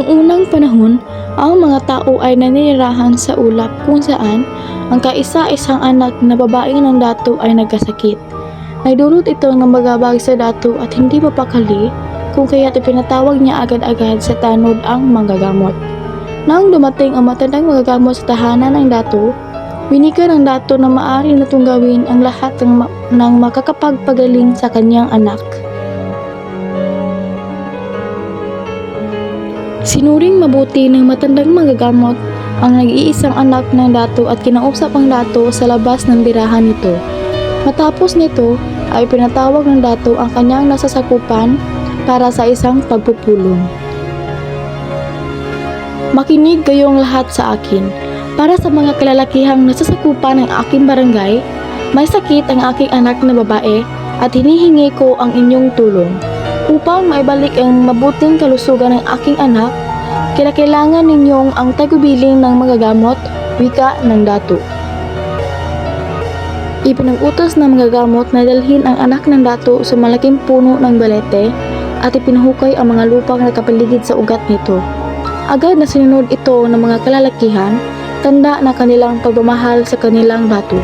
Noong unang panahon, ang mga tao ay naninirahan sa ulap kung saan ang kaisa-isang anak na babaeng ng dato ay nagkasakit. Naidulot ito ng magabag sa dato at hindi mapakali kung kaya't ipinatawag niya agad-agad sa tanod ang manggagamot. Nang dumating ang matandang manggagamot sa tahanan ng dato, winikan ng dato na maaari na tunggawin ang lahat ng makakapagpagaling sa kanyang anak. Sinuring mabuti ng matandang manggagamot ang nag-iisang anak ng dato at kinausap ang dato sa labas ng tirahan nito. Matapos nito ay pinatawag ng dato ang kanyang nasasakupan para sa isang pagpupulong. Makinig kayong lahat sa akin. Para sa mga kalalakihang nasasakupan ng aking barangay, may sakit ang aking anak na babae at hinihingi ko ang inyong tulong. Upang maibalik ang mabuting kalusugan ng aking anak, kailangan ninyong ang tagubilin ng manggagamot, wika ng dato. Ipinag-utos ng manggagamot na dalhin ang anak ng dato sa malaking puno ng balete at ipinahukay ang mga lupang nakapaligid sa ugat nito. Agad na sinunod ito ng mga kalalakihan, tanda na kanilang pagmamahal sa kanilang dato.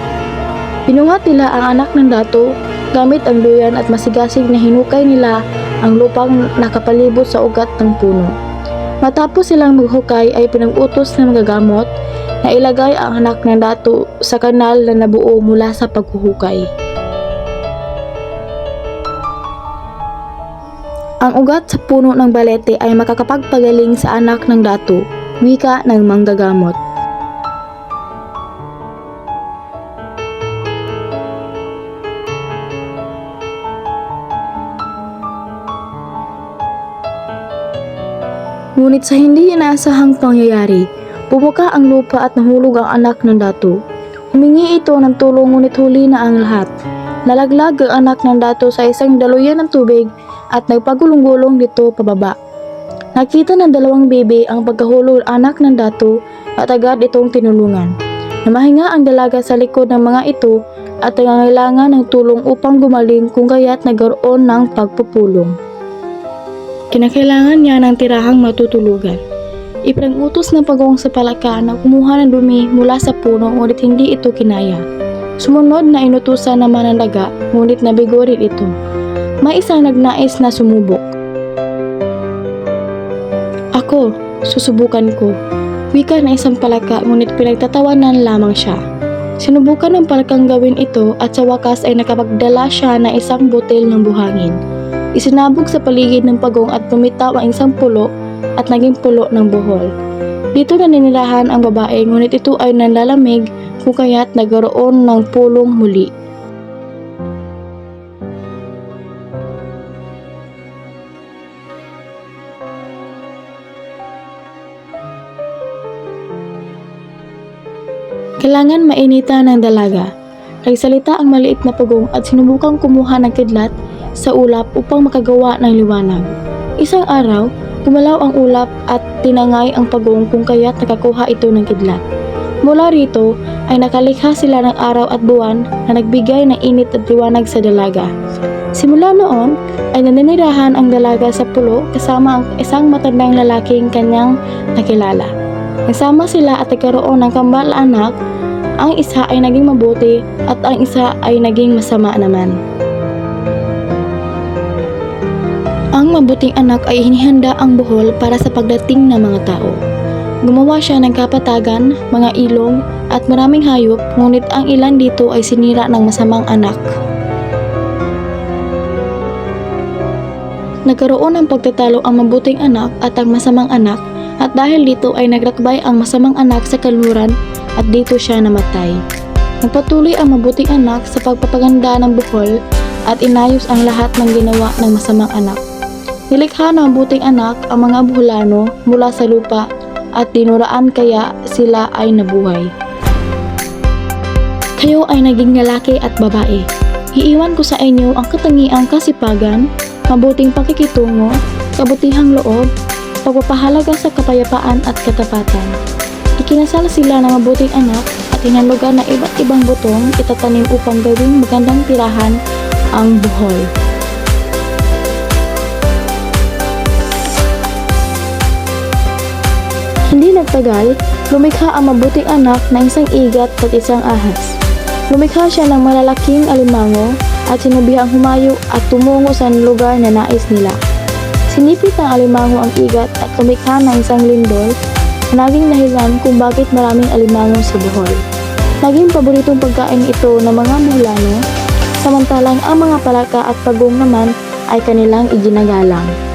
Binuhat nila ang anak ng dato gamit ang duyan at masigasig na hinukay nila ang lupang nakapalibot sa ugat ng puno. Matapos silang maghukay ay pinag-utos ng manggagamot na ilagay ang anak ng dato sa kanal na nabuo mula sa paghuhukay. Ang ugat sa puno ng balete ay makakapagpagaling sa anak ng dato, wika ng manggagamot. Ngunit sa hindi inaasahang pangyayari, bumuka ang lupa at nahulog ang anak ng dato. Humingi ito ng tulong ngunit huli na ang lahat. Nalaglag ang anak ng dato sa isang daluyan ng tubig at nagpagulong-gulong dito pababa. Nakita ng dalawang bebe ang pagkahulog anak ng dato at agad itong tinulungan. Namahinga ang dalaga sa likod ng mga ito at nangangailangan ng tulong upang gumaling kung kaya't nagkaroon ng pagpupulong. Kinakailangan niya ng tirahang matutulugan. Ipinag-utos ng pagong sa palaka na kumuha ng dumi mula sa puno ngunit hindi ito kinaya. Sumunod na inutusan naman ng daga ngunit nabigo rin ito. May isang nagnais na sumubok. Ako, susubukan ko. Wika na isang palaka ngunit pinagtatawanan lamang siya. Sinubukan ng palakang gawin ito at sa wakas ay nakapagdala siya ng isang botel ng buhangin. Isinabog sa paligid ng pagong at bumitaw ang isang pulo at naging pulo ng buhol. Dito naninirahan ang babae ngunit ito ay nanlalamig kung kaya't nagkaroon ng pulong muli. Kailangan mainitan ng dalaga. Nagsalita ang maliit na pagong at sinubukang kumuha ng kidlat sa ulap upang makagawa ng liwanag. Isang araw, gumalaw ang ulap at tinangay ang pagong kung kaya't nakakuha ito ng kidlat. Mula rito ay nakalikha sila ng araw at buwan na nagbigay ng init at liwanag sa dalaga. Simula noon ay naninirahan ang dalaga sa pulo kasama ang isang matandang lalaking kanyang nakilala. Nagsama sila at nagkaroon ng kambal anak. Ang isa ay naging mabuti at ang isa ay naging masama naman. Ang mabuting anak ay hinihanda ang buhol para sa pagdating ng mga tao. Gumawa siya ng kapatagan, mga ilong at maraming hayop ngunit ang ilan dito ay sinira ng masamang anak. Nagkaroon ng pagtatalo ang mabuting anak at ang masamang anak at dahil dito ay nagrakbay ang masamang anak sa kanluran at dito siya namatay. Nagpatuloy ang mabuting anak sa pagpapaganda ng buhol at inayos ang lahat ng ginawa ng masamang anak. Nilikha ng mabuting anak ang mga buholano mula sa lupa at dinuraan kaya sila ay nabuhay. Kayo ay naging lalaki at babae. Iiwan ko sa inyo ang katangiang kasipagan, mabuting pakikitungo, kabutihang loob, pagpapahalaga sa kapayapaan at katapatan. Ikinasal sila ng mabuting anak at hinanlugan ng iba't ibang butong itatanim upang gawing magandang tirahan ang buhol. Hindi nagtagal, lumikha ang mabuting anak na isang igat at isang ahas. Lumikha siya ng malalaking alimango at sinabihang humayo at tumungo sa lugar na nais nila. Sinipit ng alimango ang igat at lumikha ng isang lindol na naging dahilan kung bakit maraming alimango sa Bohol. Naging paboritong pagkain ito ng mga Boholano, samantalang ang mga palaka at pagong naman ay kanilang iginagalang.